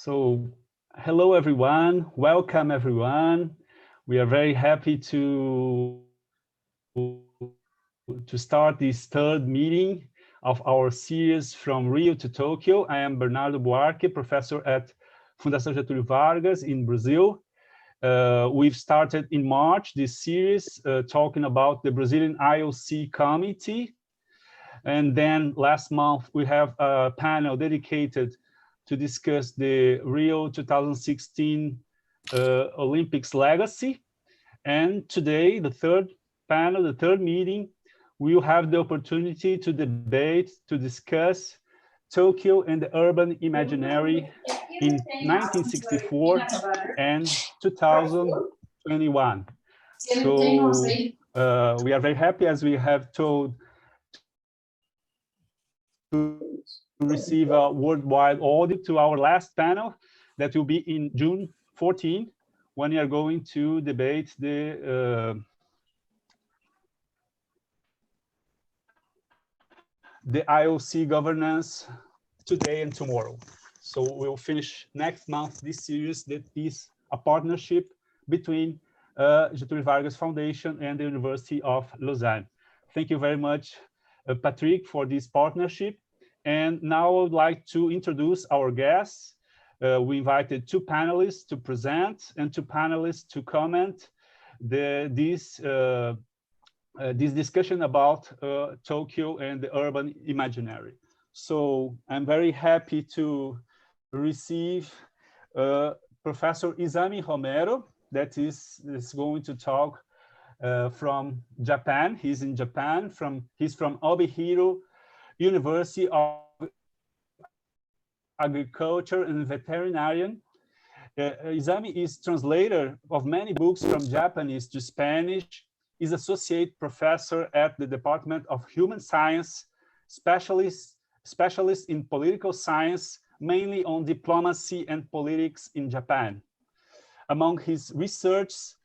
So, hello everyone, welcome everyone. We are very happy to start this third meeting of our series From Rio to Tokyo. I am Bernardo Buarque, professor at Fundação Getúlio Vargas in Brazil. We've started in March this series talking about the Brazilian IOC committee. And then last month, we have a panel dedicated to discuss the Rio 2016 Olympics legacy. And today, the third panel, the third meeting, we will have the opportunity to debate, to discuss Tokyo and the urban imaginary in 1964 and 2021. So we are very happy, as we have told, to receive a worldwide audit to our last panel that will be in June 14, when we are going to debate the IOC governance today and tomorrow. So we'll finish next month this series that is a partnership between Getúlio Vargas Foundation and the University of Lausanne. Thank you very much, Patrick, for this partnership. And now I would like to introduce our guests. We invited two panelists to present and two panelists to comment this discussion about Tokyo and the urban imaginary. So I'm very happy to receive Professor Izami Romero, that is going to talk from Japan. He's in Japan. He's from Obihiro University of Agriculture and Veterinarian. Izami is translator of many books from Japanese to Spanish, is associate professor at the Department of Human Science, specialist in political science, mainly on diplomacy and politics in Japan. Among his research,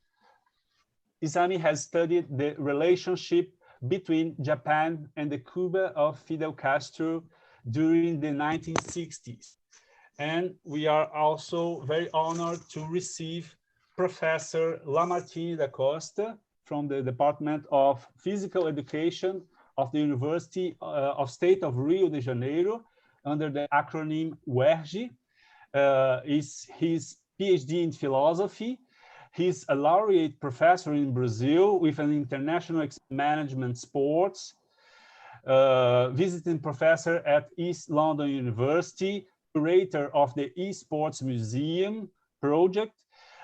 Izami has studied the relationship between Japan and the Cuba of Fidel Castro during the 1960s. And we are also very honored to receive Professor Lamartine da Costa from the Department of Physical Education of the University of State of Rio de Janeiro, under the acronym UERJ. Is his PhD in philosophy. He's a laureate professor in Brazil with an international management sports, visiting professor at East London University, curator of the eSports Museum project,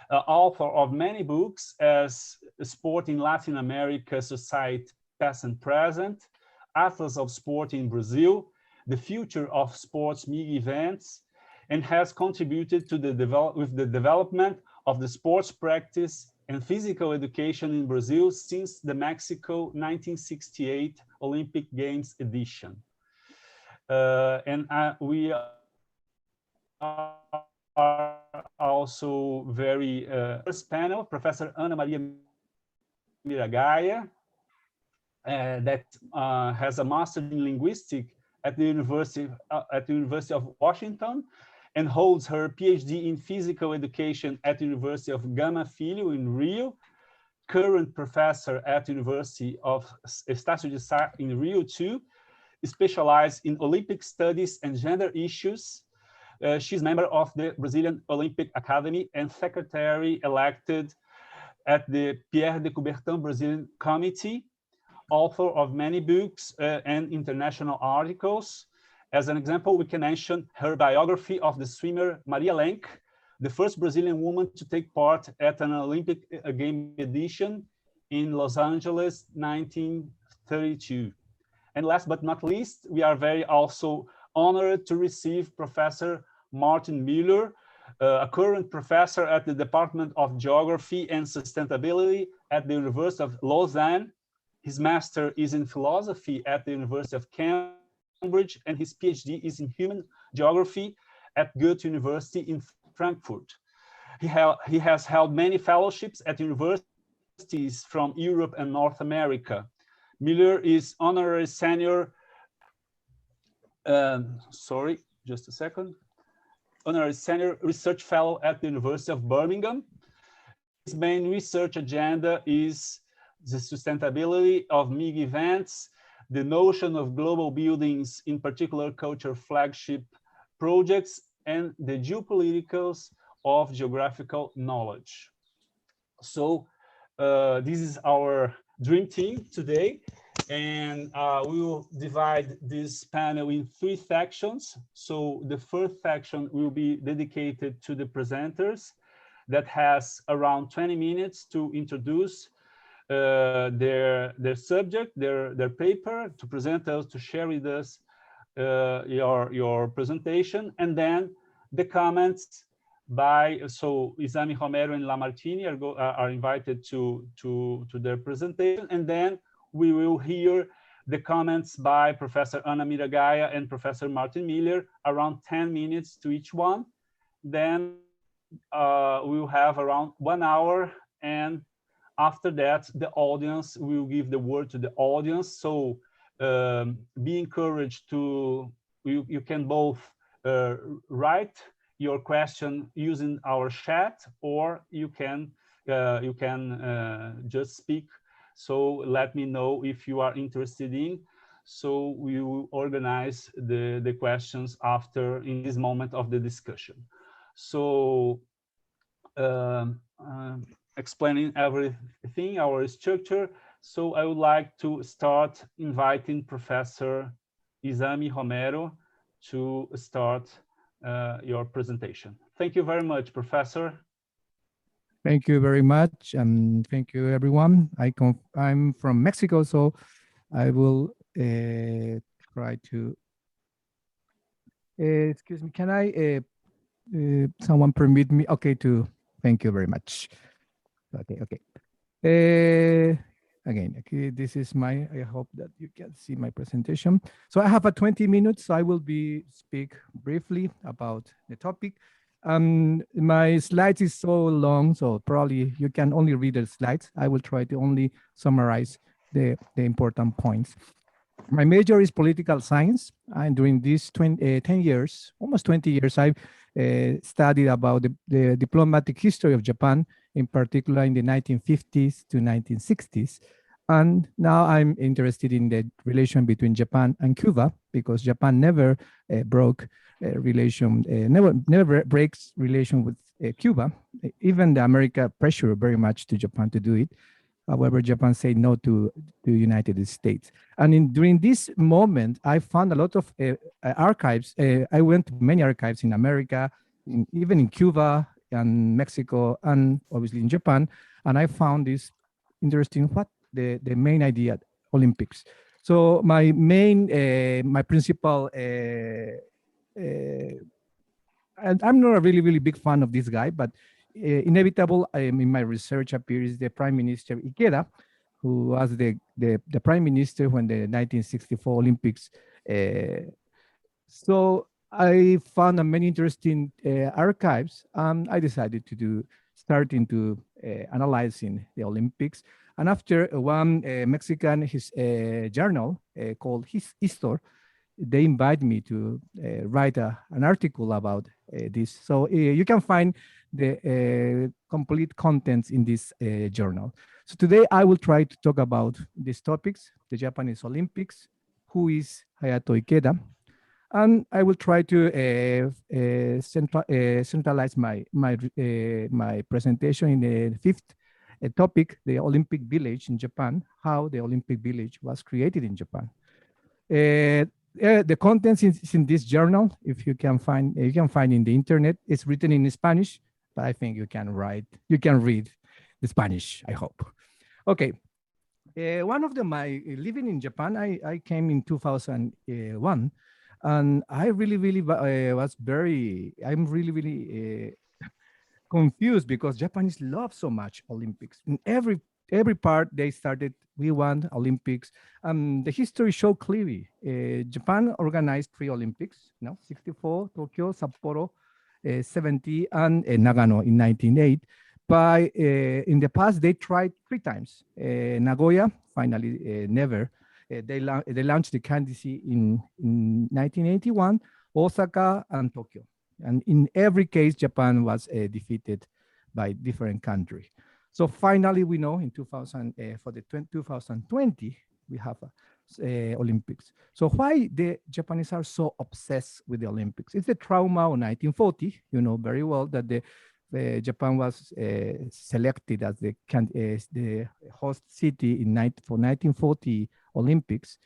author of many books as Sport in Latin America, Society, Past and Present, Atlas of Sport in Brazil, The Future of Sports MIG Events, and has contributed to the development of the sports practice and physical education in Brazil since the Mexico 1968 Olympic Games edition. We are also very first panel, Professor Ana Maria Miragaia, that has a master in linguistics at the University of Washington, and holds her PhD in physical education at the University of Gama Filho in Rio, current professor at the University of Estácio de Sá in Rio too, specialized in Olympic studies and gender issues. She's member of the Brazilian Olympic Academy and secretary elected at the Pierre de Coubertin Brazilian Committee, author of many books and international articles. As an example, we can mention her biography of the swimmer Maria Lenk, the first Brazilian woman to take part at an Olympic game edition in Los Angeles, 1932. And last but not least, we are very also honored to receive Professor Martin Müller, a current professor at the Department of Geography and Sustainability at the University of Lausanne. His master is in philosophy at the University of Cambridge, and his PhD is in human geography at Goethe University in Frankfurt. He has held many fellowships at universities from Europe and North America. Müller is honorary senior, sorry, just a second. honorary senior research fellow at the University of Birmingham. His main research agenda is the sustainability of MIG events, the notion of global buildings, in particular culture flagship projects, and the geopoliticals of geographical knowledge. So this is our dream team today. And we will divide this panel in 3 sections. So the first section will be dedicated to the presenters that has around 20 minutes to introduce their subject, their paper, to present us, to share with us your presentation, and then the comments by, so Izami Romero and Lamartine are invited to their presentation, and then we will hear the comments by Professor Ana Miragaya and Professor Martin Miller, around 10 minutes to each one. Then we will have around 1 hour, and after that, the audience will give the word to the audience. So be encouraged to, you can both write your question using our chat, or you can just speak. So let me know if you are interested in. So we will organize the questions after, in this moment of the discussion. So explaining everything, our structure. So I would like to start inviting Professor Izami Romero to start your presentation. Thank you very much, Professor. Thank you very much, and thank you, everyone. I'm from Mexico, so I will try to. Excuse me, can I? Someone permit me? Okay, to. Thank you very much. Okay. Again, okay, this is my. I hope that you can see my presentation. So I have 20 minutes. So I will speak briefly about the topic. My slides is so long, so probably you can only read the slides. I will try to only summarize the important points. My major is political science, and during these 10 years, almost 20 years, I've studied about the diplomatic history of Japan, in particular in the 1950s to 1960s. And now I'm interested in the relation between Japan and Cuba, because Japan never broke relation, never breaks relation with Cuba. Even the America pressure very much to Japan to do it. However, Japan said no to the United States. And during this moment, I found a lot of archives. I went to many archives in America, even in Cuba and Mexico, and obviously in Japan. And I found this interesting, what the main idea, Olympics. So my principal, and I'm not a really big fan of this guy, but inevitable in my research appears the Prime Minister Ikeda, who was the Prime Minister when the 1964 Olympics. So I found many interesting archives, and I decided to start into analyzing the Olympics. And after one Mexican journal called Histor, they invited me to write an article about this. So you can find the complete contents in this journal. So today I will try to talk about these topics: the Japanese Olympics, who is Hayato Ikeda, and I will try to centralize my presentation in the fifth topic, the Olympic Village in Japan, how the Olympic Village was created in Japan. The contents is in this journal. If you can find in the internet. It's written in Spanish, but I think you can read the Spanish, I hope. Okay. One of my living in Japan, I came in 2001, and I really I'm really confused, because Japanese love so much Olympics. In every part they started, we want Olympics. The history show clearly. Japan organized 3 Olympics, 64, Tokyo, Sapporo, 70, and Nagano in 1908. But in the past, they tried 3 times. Nagoya, finally, never. They launched the candidacy in 1981, Osaka, and Tokyo. And in every case, Japan was defeated by different country. So finally, we know in 2000, for the 2020, we have Olympics. So why the Japanese are so obsessed with the Olympics? It's the trauma of 1940. You know very well that Japan was selected as the host city for 1940 Olympics,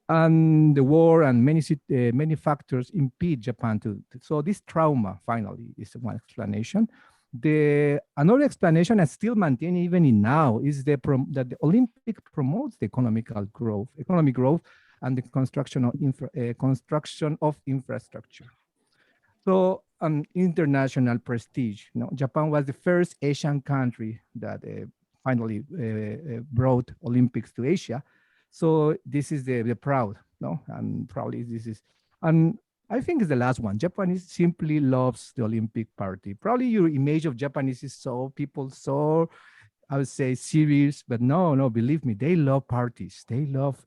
and the war and many factors impede Japan so this trauma finally is one explanation. Another explanation, and still maintained even in now, is that the Olympic promotes the economic growth and the construction of infrastructure. So international prestige. You know, Japan was the first Asian country that finally brought Olympics to Asia. So this is the proud, no, and probably this is, and I think it's the last one. Japanese simply loves the Olympic party. Probably your image of Japanese is people so, I would say, serious, but no, believe me, they love parties. They love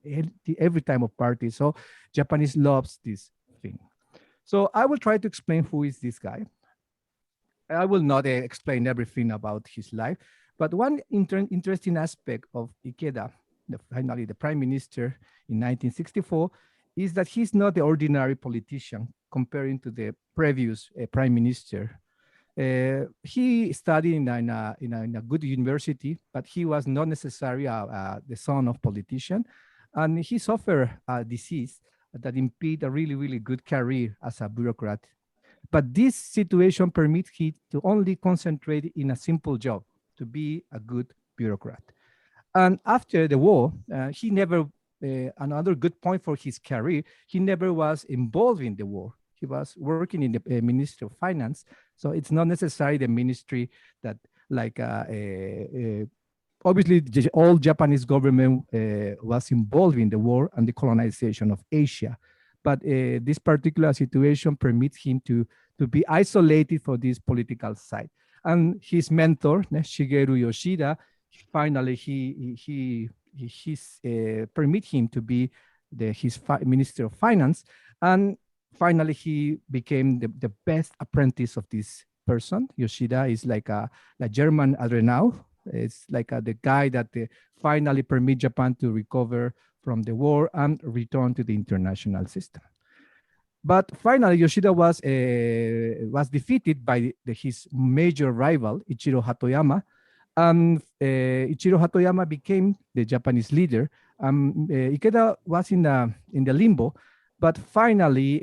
every time of party. So Japanese loves this thing. So I will try to explain who is this guy. I will not explain everything about his life, but one interesting aspect of Ikeda, finally the prime minister in 1964, is that he's not the ordinary politician comparing to the previous prime minister. He studied in a good university, but he was not necessarily the son of politician, and he suffered a disease that impede a really, really good career as a bureaucrat. But this situation permits him to only concentrate in a simple job, to be a good bureaucrat. And after the war, he never, another good point for his career, he never was involved in the war. He was working in the Ministry of Finance. So it's not necessarily the ministry that obviously all Japanese government was involved in the war and the colonization of Asia. But this particular situation permits him to be isolated for this political side. And his mentor, Shigeru Yoshida, finally he permit him to be his Minister of Finance, and finally he became the best apprentice of this person. Yoshida is like a German Adenauer. It's like the guy that finally permit Japan to recover from the war and return to the international system. But finally, Yoshida was defeated by his major rival, Ichiro Hatoyama. And Ichiro Hatoyama became the Japanese leader. Ikeda was in the limbo, but finally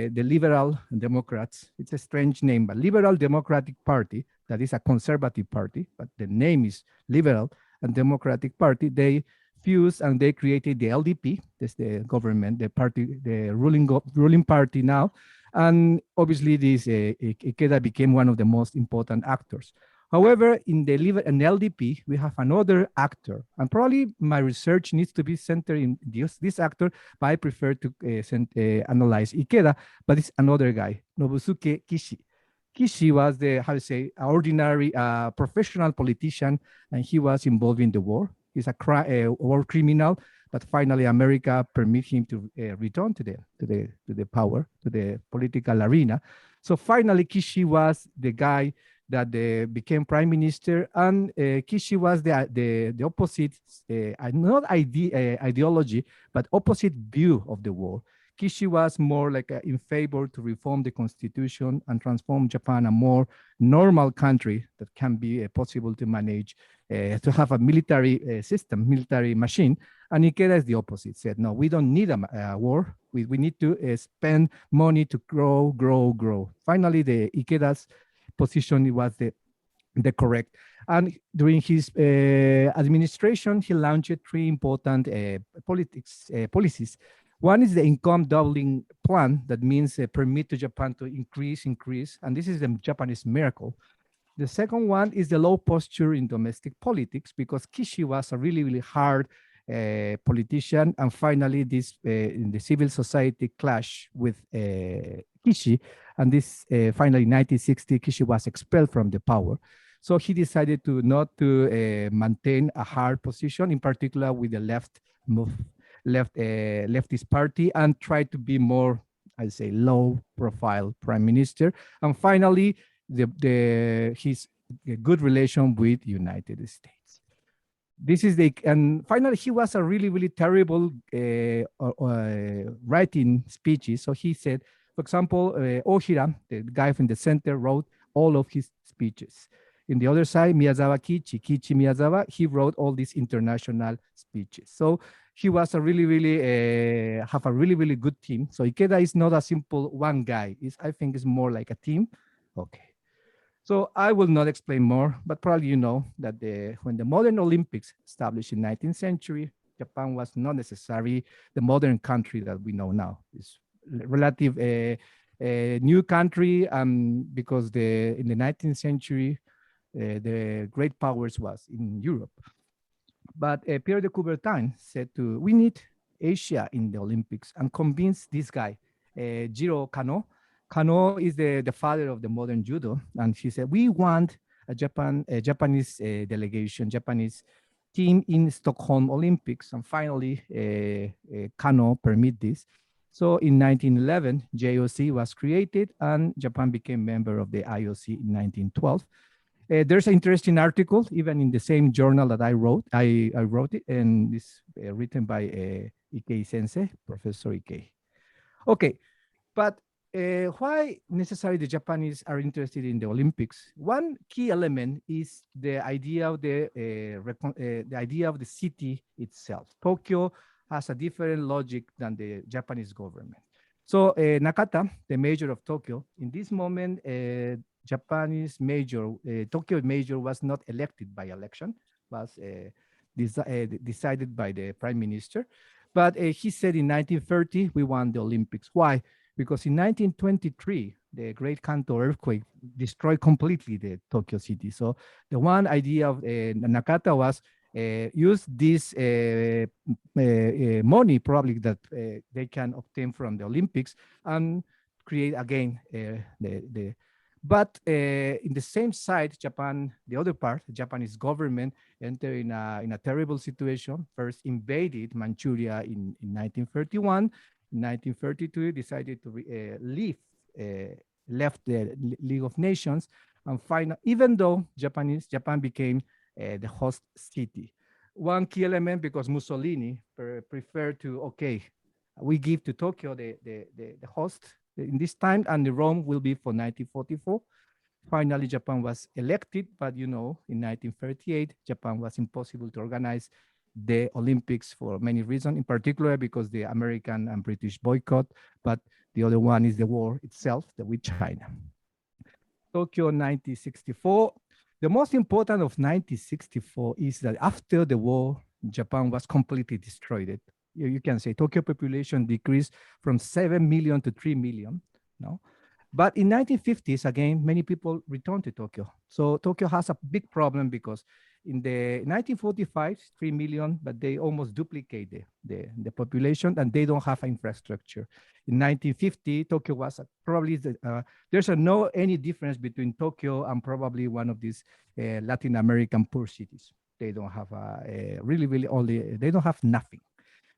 the Liberal Democrats, it's a strange name, but Liberal Democratic Party, that is a conservative party, but the name is Liberal and Democratic Party, they fused and they created the LDP, that's the government, the party, the ruling party now. And obviously this Ikeda became one of the most important actors. However, in the LDP, we have another actor, and probably my research needs to be centered in this actor, but I prefer to analyze Ikeda, but it's another guy, Nobusuke Kishi. Kishi was ordinary professional politician, and he was involved in the war. He's a war criminal, but finally America permit him to return to the power, to the political arena. So finally, Kishi was the guy that became prime minister, and Kishi was the opposite, not ideology, but opposite view of the war. Kishi was more like in favor to reform the constitution and transform Japan a more normal country that can be possible to manage, to have a military system, military machine. And Ikeda is the opposite, said, no, we don't need a war. We need to spend money to grow. Finally, the Ikeda's position was the correct. And during his administration, he launched three important policies. One is the income doubling plan, that means permit to Japan to increase, and this is the Japanese miracle. The second one is the low posture in domestic politics, because Kishi was a really, really hard politician. And finally, this in the civil society clash with Kishi, and this finally in 1960, Kishi was expelled from the power. So he decided to not to maintain a hard position, in particular with the leftist party, and try to be more I say, low-profile prime minister. And finally, his good relation with United States. This is and finally, he was a really, really terrible writing speeches. So he said, for example, Ohira, the guy from the center, wrote all of his speeches. In the other side, Miyazawa Kiichi Miyazawa, he wrote all these international speeches. So he was a really, really, have a really, really good team. So Ikeda is not a simple one guy. I think it's more like a team. Okay. So I will not explain more, but probably you know that when the modern Olympics established in 19th century, Japan was not necessarily the modern country that we know now. It's relative new country because in the 19th century, the great powers was in Europe. But Pierre de Coubertin said we need Asia in the Olympics and convinced this guy, Jiro Kano. Kano is the father of the modern judo. And he said, we want a Japanese delegation, Japanese team in Stockholm Olympics. And finally, Kano permit this. So in 1911, JOC was created and Japan became member of the IOC in 1912. There's an interesting article, even in the same journal that I wrote. I wrote it, and it's written by Ikei Sensei, Professor Ikei. Okay, but why necessarily the Japanese are interested in the Olympics? One key element is the idea of the idea of the city itself. Tokyo has a different logic than the Japanese government. So Nakata, the mayor of Tokyo, in this moment, Japanese mayor, Tokyo mayor was not elected by election, was decided by the prime minister. But he said in 1930, we won the Olympics. Why? Because in 1923, the Great Kanto earthquake destroyed completely the Tokyo city. So the one idea of Nakata was use this money probably that they can obtain from the Olympics and create again But in the same side, Japan, the other part, the Japanese government entered in a terrible situation. First invaded Manchuria in 1931. In 1932, decided to left the League of Nations, and even though Japan became the host city. One key element, because Mussolini preferred to, we give to Tokyo the host in this time, and the Rome will be for 1944. Finally, Japan was elected, but in 1938, Japan was impossible to organize the Olympics for many reasons, in particular because the American and British boycott, but the other one is the war itself with China. Tokyo 1964. The most important of 1964 is that after the war, Japan was completely destroyed. You can say Tokyo population decreased from 7 million to 3 million. No? But in 1950s, again, many people returned to Tokyo. So Tokyo has a big problem because in the 1945, 3 million, but they almost duplicate the population and they don't have infrastructure. In 1950, Tokyo was probably, there's no any difference between Tokyo and probably one of these Latin American poor cities. They don't have they don't have nothing.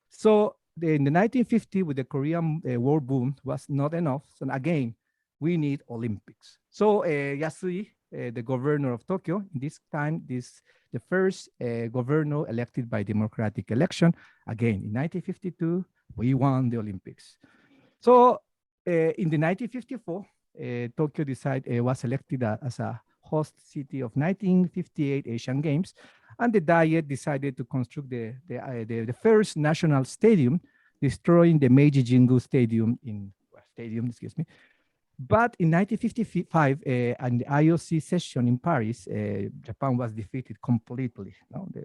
So in the 1950, with the Korean War boom, was not enough. So again, we need Olympics. So Yasui, the governor of Tokyo, this time, the first governor elected by democratic election. Again, in 1952, we won the Olympics. So in the 1954, Tokyo was elected as a host city of 1958 Asian Games, and the Diet decided to construct the first national stadium, destroying the Meiji Jingu Stadium But in 1955, an IOC session in Paris, Japan was defeated completely.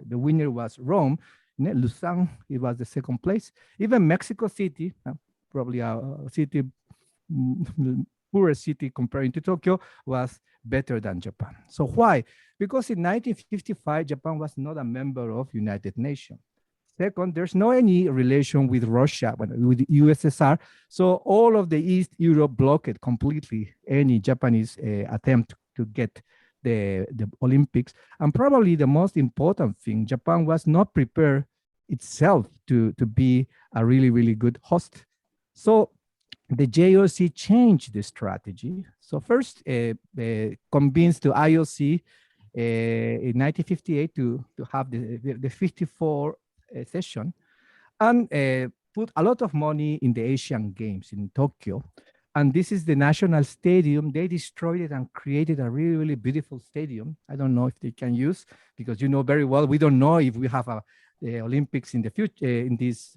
The winner was Rome. Lausanne, it was the second place. Even Mexico City, probably a city, poorest city comparing to Tokyo, was better than Japan. So why? Because in 1955, Japan was not a member of United Nations. Second, there's no any relation with Russia, with the USSR. So all of the East Europe blocked completely any Japanese attempt to get the Olympics. And probably the most important thing, Japan was not prepared itself to be a really, really good host. So the JOC changed the strategy. So first, convinced the IOC in 1958 to have the 54 session, and put a lot of money in the Asian Games in Tokyo. And this is the national stadium. They destroyed it and created a really, really beautiful stadium. I don't know if they can use, because you know very well, we don't know if we have a Olympics in the future.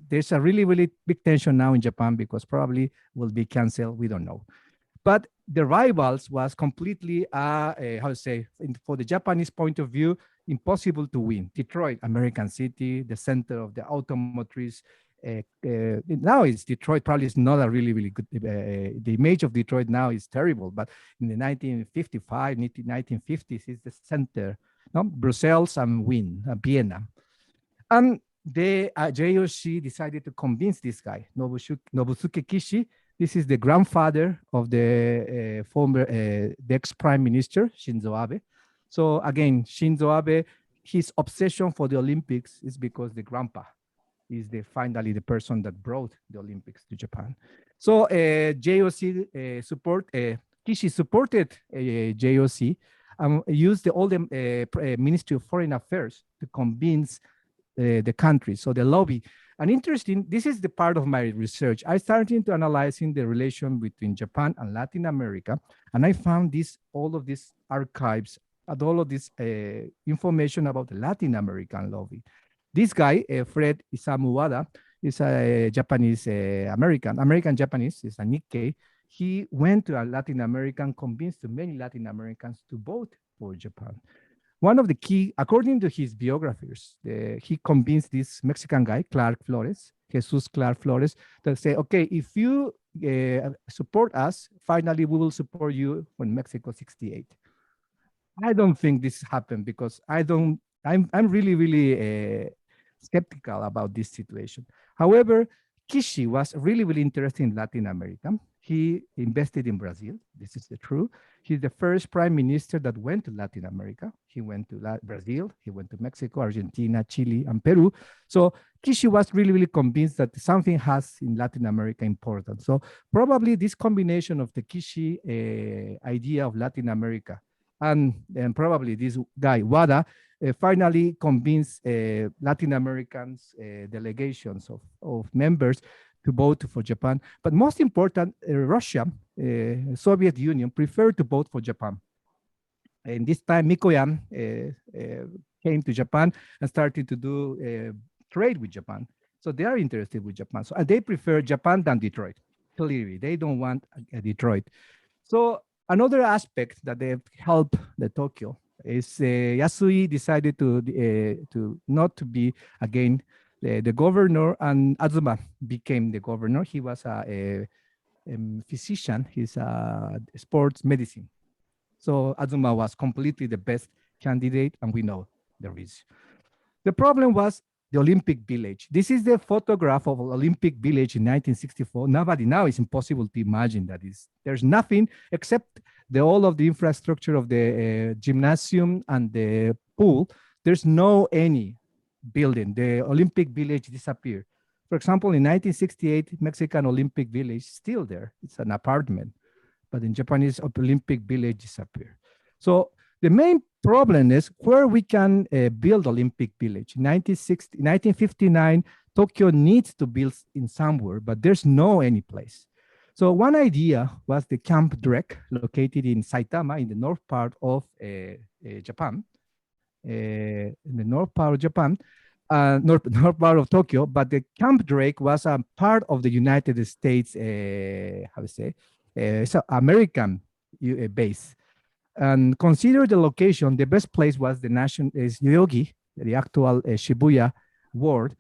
There's a really, really big tension now in Japan because probably will be canceled. We don't know. But the rivals was completely, how to say, for the Japanese point of view, impossible to win. Detroit, American city, the center of the automotrice. Now it's Detroit probably is not a really, really good, the image of Detroit now is terrible, but in the 1955, 1950s, it's the center, no? Brussels and Wien, Vienna. And the JOC decided to convince this guy, Nobusuke Kishi. This is the grandfather of the former, the ex-prime minister, Shinzo Abe. So again, Shinzo Abe, his obsession for the Olympics is because the grandpa is finally the person that brought the Olympics to Japan. So JOC Kishi supported JOC and used all the Ministry of Foreign Affairs to convince the country. So the lobby. And interesting, this is the part of my research. I started to analyzing the relation between Japan and Latin America, and I found all of these archives and all of this information about the Latin American lobby. This guy, Fred Isamu Wada, is a Japanese American Japanese, is a Nikkei. He went to a Latin American, convinced many Latin Americans to vote for Japan. One of the key, according to his biographers, he convinced this Mexican guy, Clark Flores, Jesus Clark Flores, to say, okay, if you support us, finally we will support you when Mexico 68. I don't think this happened because I'm really, really skeptical about this situation. However, Kishi was really, really interested in Latin America. He invested in Brazil. This is the truth. He's the first prime minister that went to Latin America. He went to Brazil. He went to Mexico, Argentina, Chile, and Peru. So Kishi was really, really convinced that something has in Latin America important. So probably this combination of the Kishi idea of Latin America and probably this guy, Wada, finally convinced Latin Americans delegations of members to vote for Japan. But most important, Russia, Soviet Union, preferred to vote for Japan. And this time, Mikoyan came to Japan and started to do trade with Japan. So they are interested with Japan. So they prefer Japan than Detroit. Clearly, they don't want Detroit. So another aspect that they help the Tokyo is Yasui decided to not to be again the governor, and Azuma became the governor. He was a physician. He's a sports medicine. So Azuma was completely the best candidate, and we know the reason. The problem was the Olympic Village. This is the photograph of Olympic Village in 1964. Nobody now, it's impossible to imagine that there's nothing except all of the infrastructure of the gymnasium and the pool. There's no any building. The Olympic Village disappeared. For example, in 1968, Mexican Olympic Village is still there. It's an apartment, but in Japanese Olympic Village disappeared. So the main problem is where we can build Olympic Village. In 1959, Tokyo needs to build in somewhere, but there's no any place. So one idea was the Camp Drake, located in Saitama, in the north part of Japan, in the north part of Japan, north part of Tokyo. But the Camp Drake was a part of the United States, how to say, so American base. And consider the location, the best place was the Yoyogi, the actual Shibuya ward.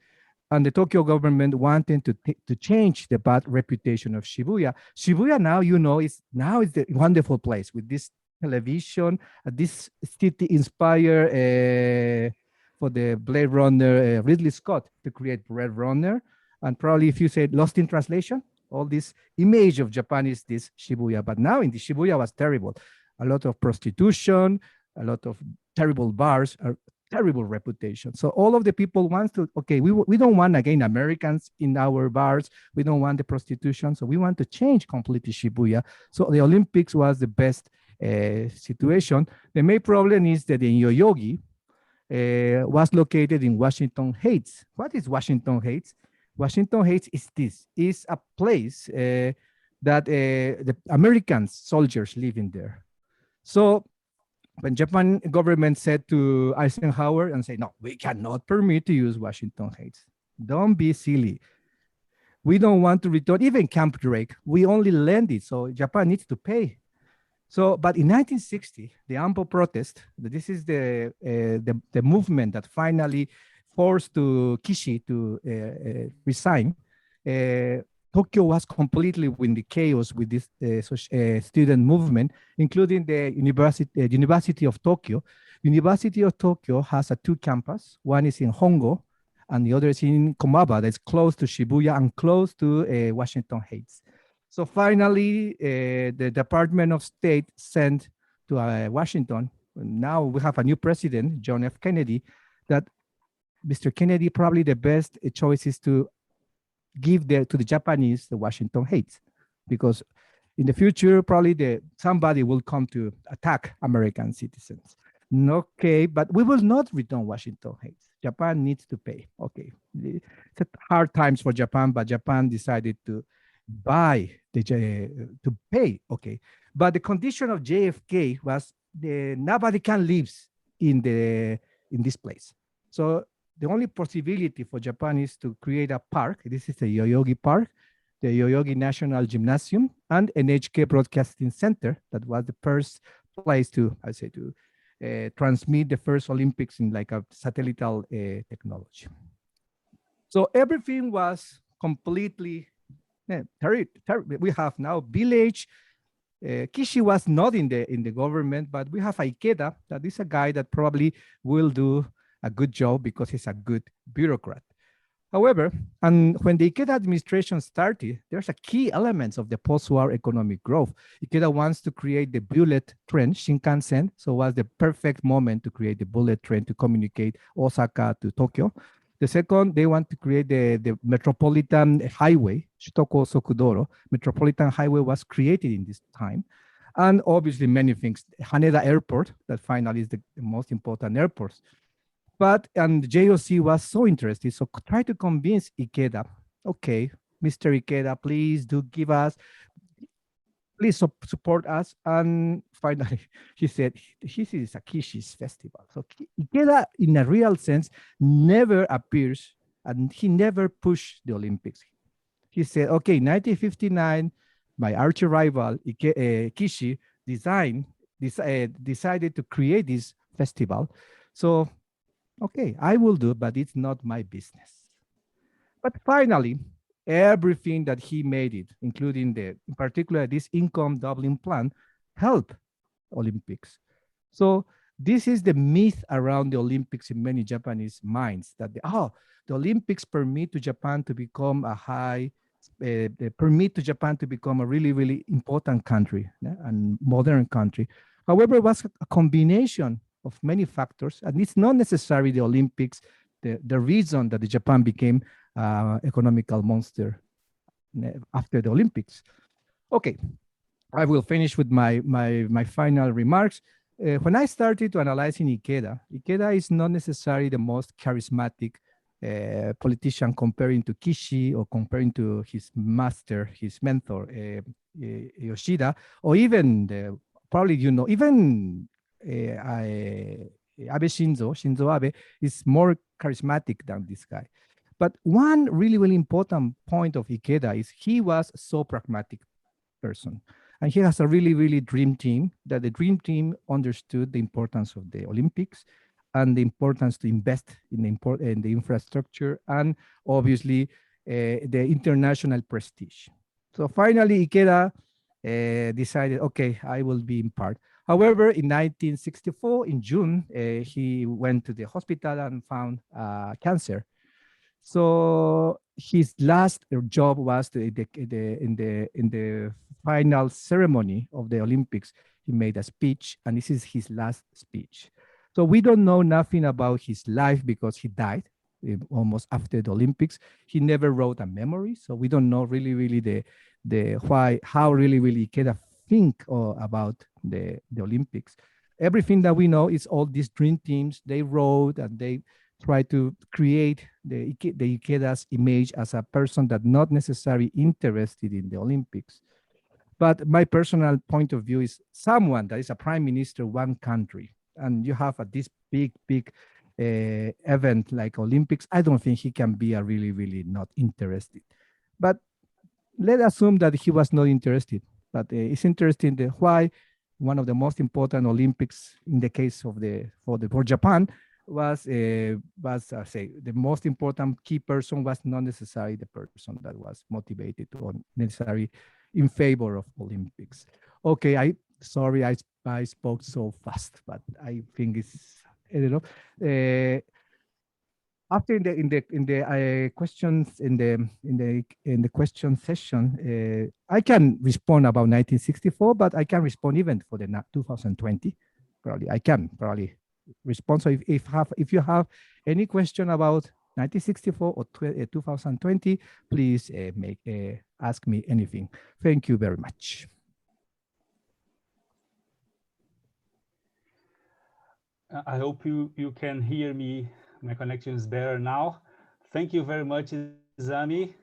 And the Tokyo government wanted to change the bad reputation of Shibuya. Shibuya now, you know, is the wonderful place with this television, this city inspired for the Blade Runner, Ridley Scott to create Blade Runner. And probably if you say Lost in Translation, all this image of Japan is this Shibuya. But now in the Shibuya was terrible. A lot of prostitution, a lot of terrible bars, terrible reputation. So all of the people want to, okay, we don't want, again, Americans in our bars. We don't want the prostitution. So we want to change completely Shibuya. So the Olympics was the best situation. The main problem is that the Yoyogi was located in Washington Heights. What is Washington Heights? Washington Heights is a place that the American soldiers live in there. So when Japan government said to Eisenhower and say, no, we cannot permit to use Washington Heights. Don't be silly. We don't want to return, even Camp Drake, we only lend it, so Japan needs to pay. So, but in 1960, the Ampo protest, this is the movement that finally forced to Kishi to resign. Tokyo was completely in the chaos with this student movement, including the University of Tokyo. University of Tokyo has two campuses. One is in Hongo, and the other is in Komaba, that's close to Shibuya and close to Washington Heights. So finally, the Department of State sent to Washington. Now we have a new president, John F. Kennedy, that Mr. Kennedy, probably the best choice is to give to the Japanese the Washington Heights, because in the future, probably somebody will come to attack American citizens. Okay, but we will not return Washington Heights. Japan needs to pay. Okay, it's hard times for Japan, but Japan decided to to pay. Okay, but the condition of JFK was nobody can live in this place. So the only possibility for Japan is to create a park. This is the Yoyogi Park, the Yoyogi National Gymnasium, and NHK Broadcasting Center. That was the first place to transmit the first Olympics in like a satellite technology. So everything was completely we have now village. Kishi was not in the government, but we have Ikeda, that is a guy that probably will do a good job because he's a good bureaucrat. However, and when the Ikeda administration started, there's a key elements of the post-war economic growth. Ikeda wants to create the bullet train, Shinkansen, so it was the perfect moment to create the bullet train to communicate Osaka to Tokyo. The second, they want to create the metropolitan highway, Shutoko Sokudoro. Metropolitan highway was created in this time. And obviously many things, Haneda Airport, that finally is the most important airport. And the JOC was so interested, so try to convince Ikeda, okay, Mr. Ikeda, please do give us, please support us. And finally, he said, this is a Kishi's festival. So Ikeda, in a real sense, never appears, and he never pushed the Olympics. He said, okay, 1959, my arch rival, Kishi, decided to create this festival. So, okay, I will do, but it's not my business. But finally, everything that he made it, including in particular, this income doubling plan, helped Olympics. So this is the myth around the Olympics in many Japanese minds, that the Olympics permit to Japan to become permit to Japan to become a really, really important country, and modern country. However, it was a combination of many factors, and it's not necessarily the Olympics, the reason that the Japan became economical monster after the Olympics. Okay, I will finish with my final remarks. When I started to analyzing Ikeda is not necessarily the most charismatic politician comparing to Kishi or comparing to his master, his mentor, Yoshida, or even probably, even Abe Shinzo Abe is more charismatic than this guy. But one really, really important point of Ikeda is he was so pragmatic person. And he has a really, really dream team, that the dream team understood the importance of the Olympics and the importance to invest in the infrastructure and obviously the international prestige. So finally, Ikeda decided, okay, I will be in part. However, in 1964, in June, he went to the hospital and found cancer. So his last job was in the final ceremony of the Olympics. He made a speech, and this is his last speech. So we don't know nothing about his life because he died almost after the Olympics. He never wrote a memory, so we don't know really the why, how really Ikeda think about the Olympics. Everything that we know is all these dream teams they wrote, and they try to create the Ikeda's image as a person that not necessarily interested in the Olympics. But my personal point of view is someone that is a prime minister of one country, and you have this big event like Olympics. I don't think he can be a really not interested. But let's assume that he was not interested. But it's interesting why one of the most important Olympics in the case of for Japan was say the most important key person was not necessarily the person that was motivated or necessarily in favor of Olympics. Okay, sorry I spoke so fast, but I think it's I don't know. After in the questions in the question session, I can respond about 1964, but I can respond even for the 2020. Probably I can respond. So if you have any question about 1964 or 2020, please ask me anything. Thank you very much. I hope you can hear me. My connection is better now. Thank you very much, Izami.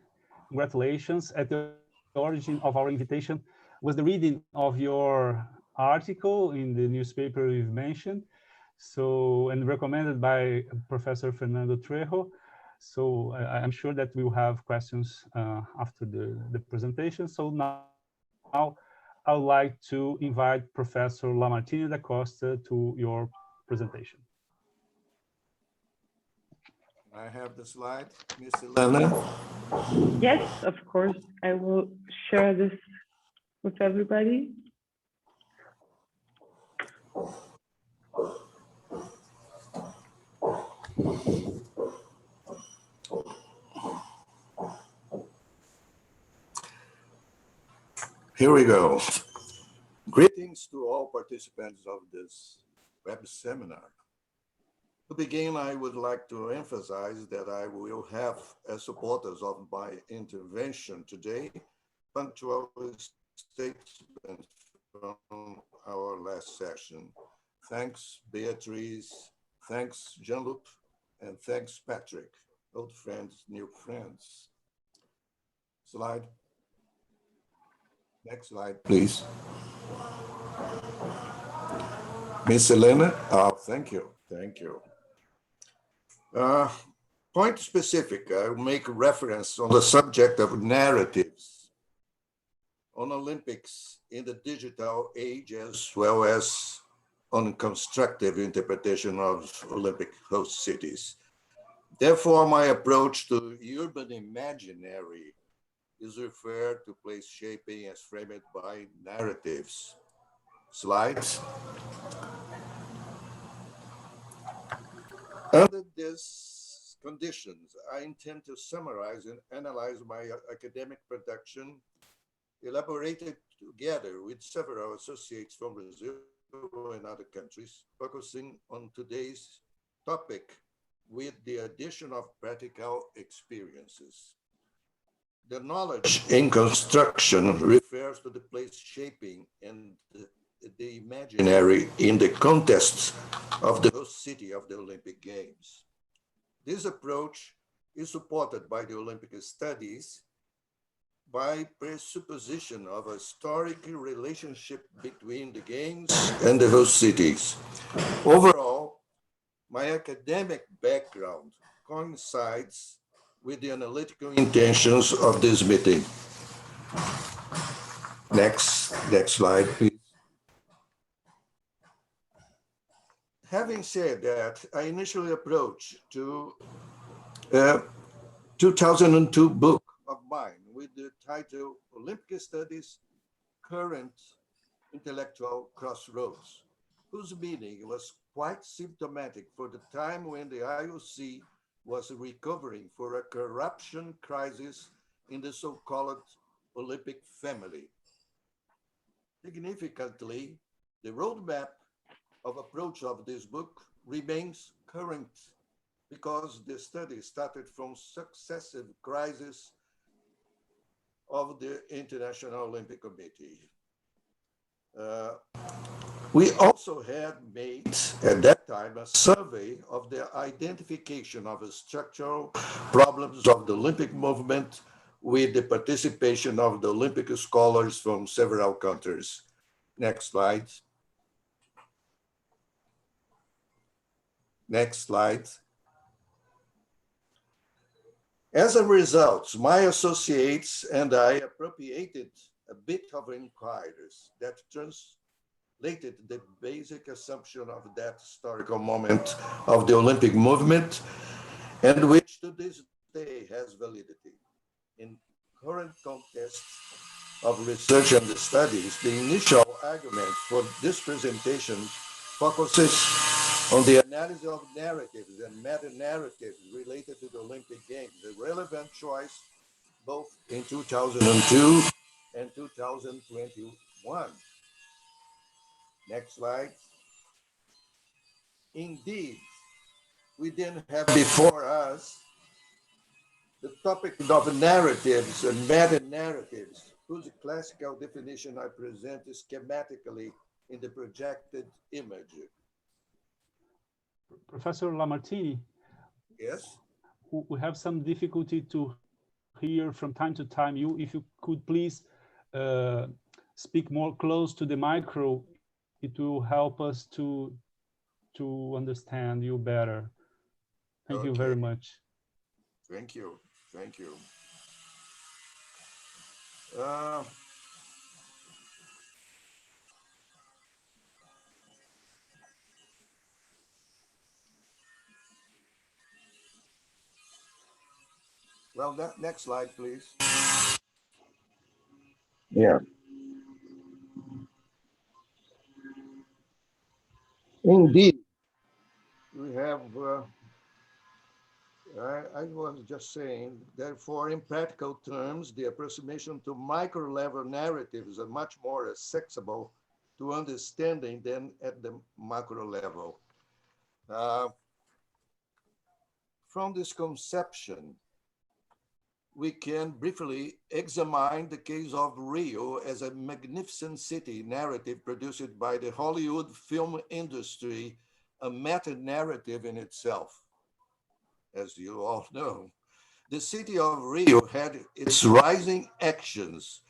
Congratulations. At the origin of our invitation was the reading of your article in the newspaper you've mentioned. So, and recommended by Professor Fernando Trejo. So I'm sure that we will have questions after the presentation. So now I would like to invite Professor Lamartine da Costa to your presentation. I have the slide, Ms. Elena. Yes, of course. I will share this with everybody. Here we go. Greetings to all participants of this web seminar. To begin, I would like to emphasize that I will have, as supporters of my intervention today, punctual statements from our last session. Thanks, Beatrice. Thanks, Jean-Luc. And thanks, Patrick. Old friends, new friends. Slide. Next slide, please. Miss Elena? Oh, thank you. Thank you. Point specific, I will make reference on the subject of narratives on Olympics in the digital age, as well as on constructive interpretation of Olympic host cities. Therefore, my approach to urban imaginary is referred to place shaping as framed by narratives. Slides. Under these conditions, I intend to summarize and analyze my academic production, elaborated together with several associates from Brazil and other countries, focusing on today's topic with the addition of practical experiences. The knowledge in construction refers to the place shaping and the imaginary in the context of the host city of the Olympic Games. This approach is supported by the Olympic studies by presupposition of a historic relationship between the Games and the host cities. Overall, my academic background coincides with the analytical intentions of this meeting. Next slide, please. Having said that, I initially approached to a 2002 book of mine with the title Olympic Studies, Current Intellectual Crossroads, whose meaning was quite symptomatic for the time when the IOC was recovering for a corruption crisis in the so-called Olympic family. Significantly, the roadmap of approach of this book remains current because the study started from successive crises of the International Olympic Committee. We also had made, at that time, a survey of the identification of the structural problems of the Olympic movement with the participation of the Olympic scholars from several countries. Next slide. Next slide. As a result, my associates and I appropriated a bit of inquiries that translated the basic assumption of that historical moment of the Olympic movement, and which to this day has validity. In current context of research and studies, the initial argument for this presentation focuses on the analysis of narratives and meta-narratives related to the Olympic Games, a relevant choice both in 2002 and 2021. Next slide. Indeed, we then have before us the topic of narratives and meta-narratives, whose classical definition I present schematically in the projected image. Professor Lamartine, Yes? we have some difficulty to hear from time to time. If you could please speak more close to the micro, it will help us to understand you better. Thank you very much. Thank you. Thank you. Well, next slide, please. Yeah. Indeed, we have, I was just saying, therefore, in practical terms, the approximation to micro-level narratives are much more accessible to understanding than at the macro level. From this conception, we can briefly examine the case of Rio as a magnificent city narrative produced by the Hollywood film industry, a meta-narrative in itself. As you all know, the city of Rio had its rising actions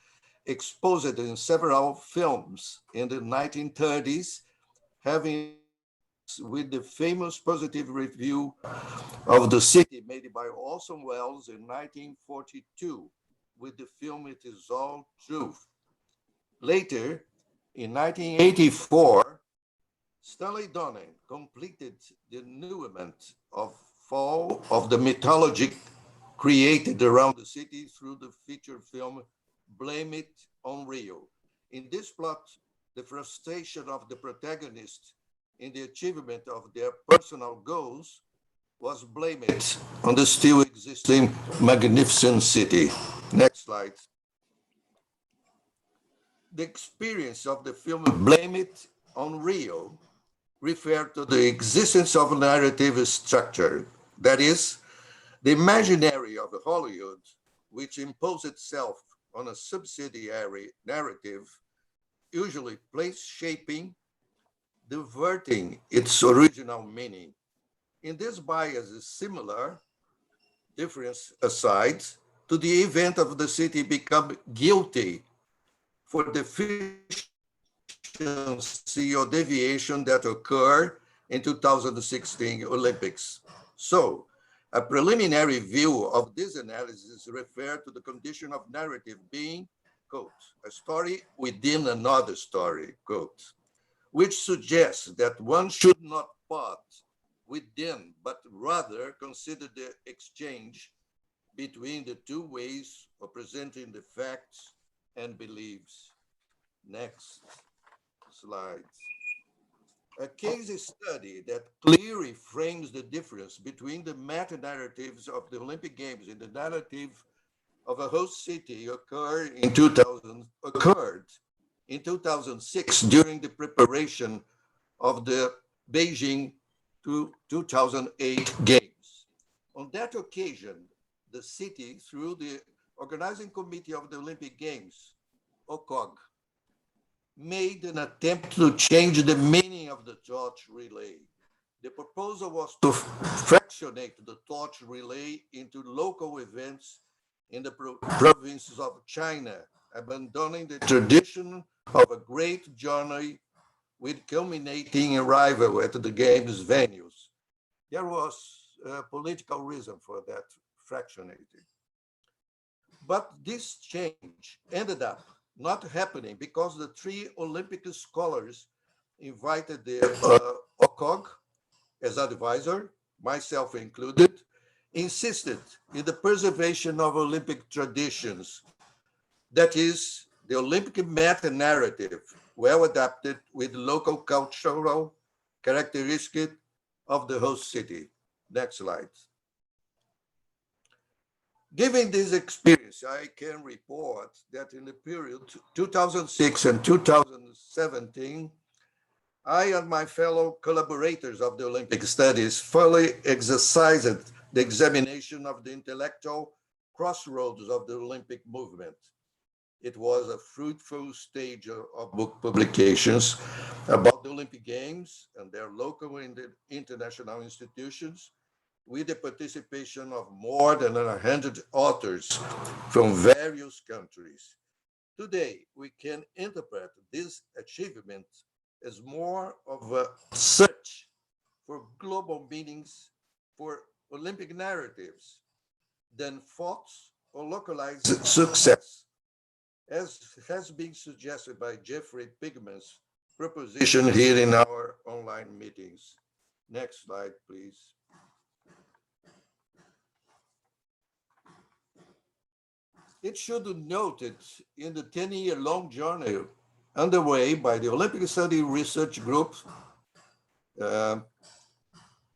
exposed in several films in the 1930s, having with the famous positive review of the city made by Orson Welles in 1942 with the film It Is All Truth. Later, in 1984, Stanley Donen completed the denouement of fall of the mythology created around the city through the feature film Blame It on Rio. In this plot, the frustration of the protagonist in the achievement of their personal goals was blamed on the still existing magnificent city. Next slide. The experience of the film Blame It on Rio referred to the existence of a narrative structure, that is, the imaginary of Hollywood, which imposed itself on a subsidiary narrative, usually place-shaping, diverting its original meaning. In this bias is similar, difference aside, to the event of the city become guilty for the deficiency or deviation that occurred in 2016 Olympics. So, a preliminary view of this analysis referred to the condition of narrative being, quote, a story within another story, quote, which suggests that one should not part within, but rather consider the exchange between the two ways of presenting the facts and beliefs. Next slide. A case study that clearly frames the difference between the meta-narratives of the Olympic Games and the narrative of a host city occurred in 2006 during the preparation of the Beijing 2008 Games. On that occasion, the city, through the organizing committee of the Olympic Games, OCOG, made an attempt to change the meaning of the torch relay. The proposal was to fractionate the torch relay into local events in the provinces of China, abandoning the tradition of a great journey with culminating arrival at the games venues. There was a political reason for that fractionating. But this change ended up not happening because the three Olympic scholars invited the OCOG as advisor, myself included, insisted in the preservation of Olympic traditions. That is, the Olympic meta-narrative, well adapted with local cultural characteristics of the host city. Next slide. Given this experience, I can report that in the period 2006 and 2017, I and my fellow collaborators of the Olympic Studies fully exercised the examination of the intellectual crossroads of the Olympic movement. It was a fruitful stage of book publications about the Olympic Games and their local and international institutions, with the participation of more than 100 authors from various countries. Today, we can interpret this achievement as more of a search for global meanings for Olympic narratives than thoughts or localized success, as has been suggested by Jeffrey Pigman's proposition here in our online meetings. Next slide, please. It should be noted in the 10-year-long journey underway by the Olympic Study Research Group,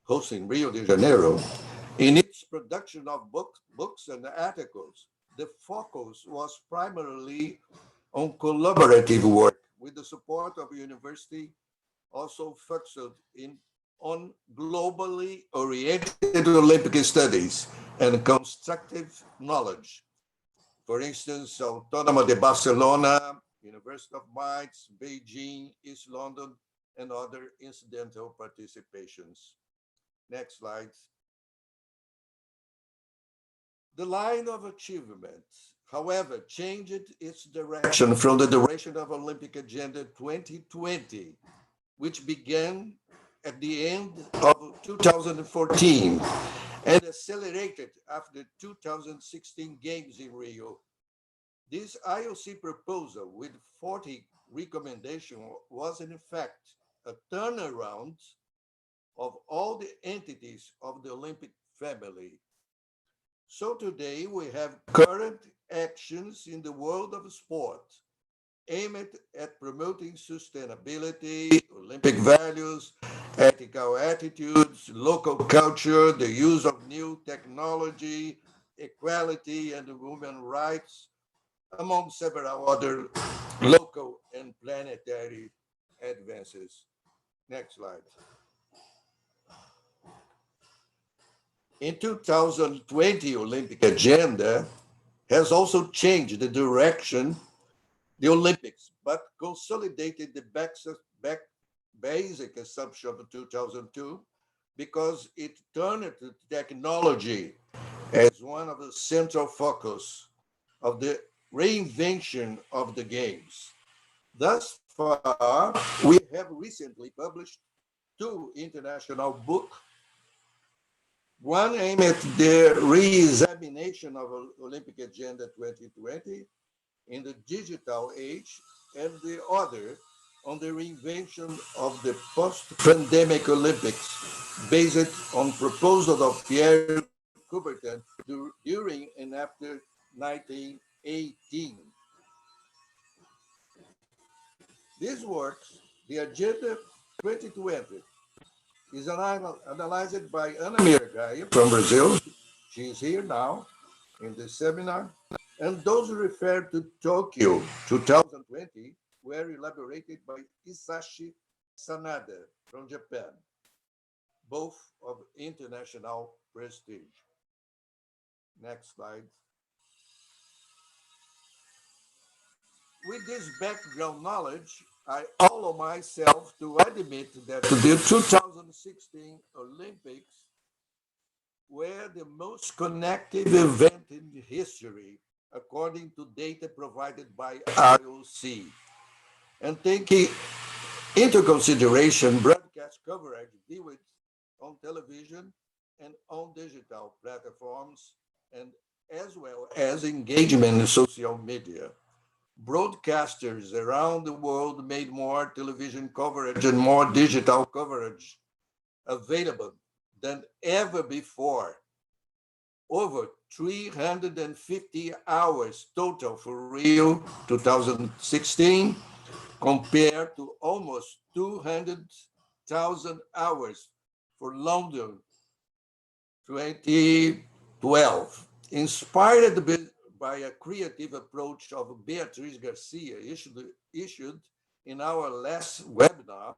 hosting Rio de Janeiro, in its production of books and articles, the focus was primarily on collaborative work with the support of university, also focused on globally oriented Olympic studies and constructive knowledge. For instance, Autónoma de Barcelona, University of Mainz, Beijing, East London, and other incidental participations. Next slide. The line of achievement, however, changed its direction from the duration of Olympic Agenda 2020, which began at the end of 2014 and accelerated after 2016 Games in Rio. This IOC proposal with 40 recommendations was in fact a turnaround of all the entities of the Olympic family. So today we have current actions in the world of sport aimed at promoting sustainability, Olympic values, ethical attitudes, local culture, the use of new technology, equality, and women's rights, among several other local and planetary advances. Next slide. In 2020 Olympic agenda has also changed the direction the Olympics, but consolidated the basic assumption of 2002 because it turned to technology as one of the central focus of the reinvention of the games. Thus far, we have recently published 2 international books, one aimed at the re-examination of Olympic Agenda 2020 in the digital age, and the other on the reinvention of the post-pandemic Olympics, based on proposals of Pierre Coubertin during and after 1918. These works, the Agenda 2020, is analyzed by Ana Miragaia from Brazil. She is here now in the seminar. And those referred to Tokyo 2020 were elaborated by Isashi Sanada from Japan. both of international prestige. Next slide. With this background knowledge, I allow myself to admit that the 2016 Olympics were the most connected event in history, according to data provided by IOC. And taking into consideration broadcast coverage viewed on television and on digital platforms, and as well as engagement in social media. Broadcasters around the world made more television coverage and more digital coverage available than ever before. Over 350 hours total for Rio 2016, compared to almost 200,000 hours for London 2012. Inspired by a creative approach of Beatriz Garcia issued in our last webinar,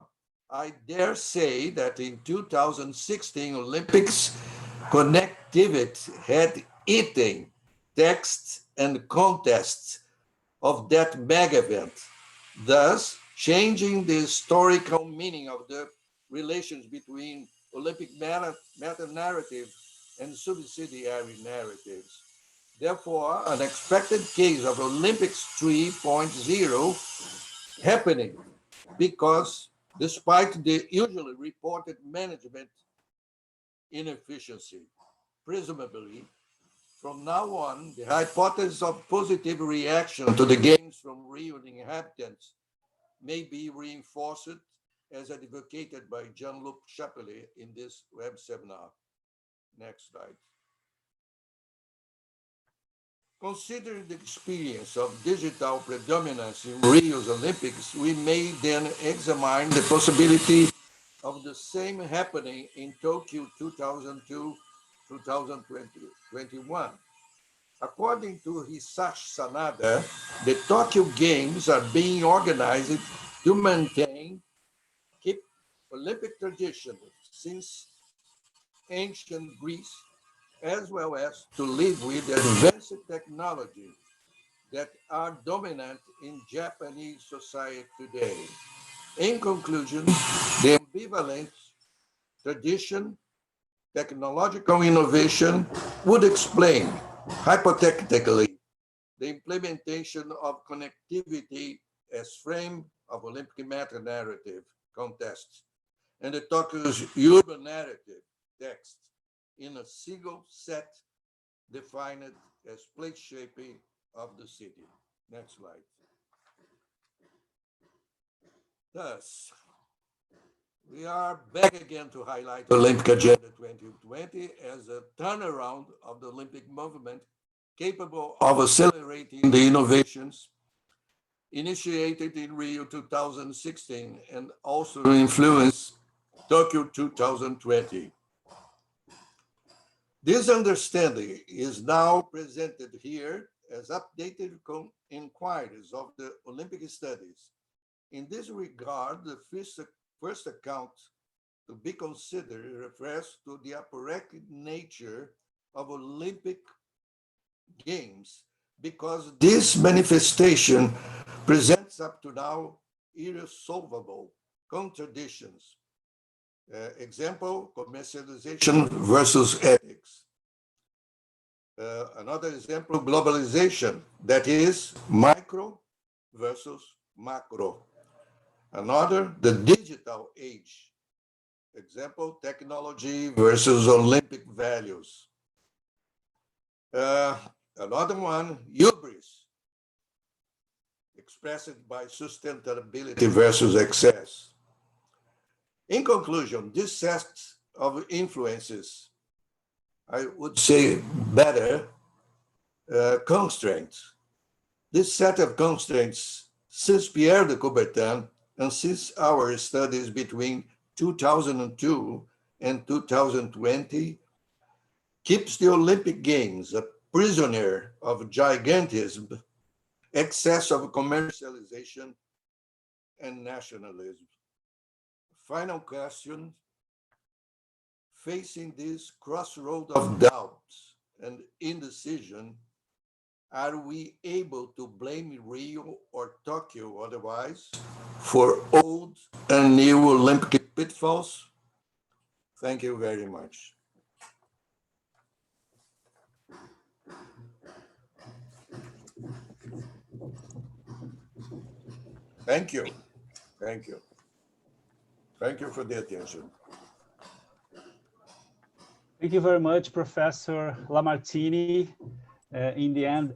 I dare say that in 2016 Olympics, connectivity had eaten texts and contests of that mega event, thus changing the historical meaning of the relations between Olympic meta-narrative and subsidiary narratives. Therefore, an expected case of Olympics 3.0 happening because despite the usually reported management inefficiency, presumably, from now on, the hypothesis of positive reaction to the gains from Rio inhabitants may be reinforced as advocated by Jean-Luc Chapelet in this web seminar. Next slide. Considering the experience of digital predominance in Rio's Olympics, we may then examine the possibility of the same happening in Tokyo 2021. According to Hisashi Sanada, the Tokyo Games are being organized to maintain, keep Olympic tradition since ancient Greece, as well as to live with advanced technology that are dominant in Japanese society today. In conclusion, the ambivalent tradition, technological innovation would explain, hypothetically, the implementation of connectivity as frame of Olympic meta-narrative contests and the Tokyo's urban narrative text in a single set defined as place shaping of the city. Next slide. Thus, we are back again to highlight Olympic Agenda 2020 as a turnaround of the Olympic movement capable of accelerating the innovations initiated in Rio 2016 and also influence Tokyo 2020. This understanding is now presented here as updated inquiries of the Olympic studies. In this regard, the first account to be considered refers to the apparetic nature of Olympic Games, because this manifestation presents up to now irresolvable contradictions. Example, commercialization versus ethics. Another example, globalization, that is micro versus macro. Another, the digital age. Example, technology versus Olympic values. Another one, hubris, expressed by sustainability versus excess. In conclusion, this set of influences, I would say better, constraints. This set of constraints, since Pierre de Coubertin and since our studies between 2002 and 2020, keeps the Olympic Games a prisoner of gigantism, excess of commercialization, and nationalism. Final question, facing this crossroad of doubt and indecision, are we able to blame Rio or Tokyo otherwise for old and new Olympic pitfalls? Thank you very much. Thank you. Thank you. Thank you for the attention. Thank you very much, Professor Lamartine. In the end,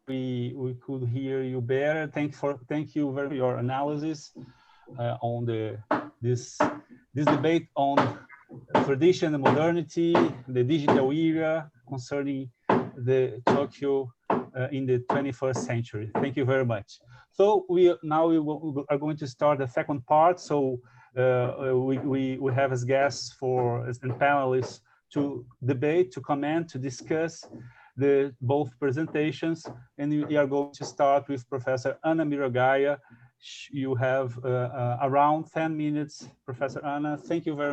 we could hear you better. Thank you very much for your analysis on this debate on tradition and modernity, the digital era concerning the Tokyo in the 21st century. Thank you very much. So we are going to start the second part. So we have as guests and panelists to debate, to comment, to discuss both presentations. And we are going to start with Professor Ana Miragaia. You have around 10 minutes, Professor Ana. Thank you very much.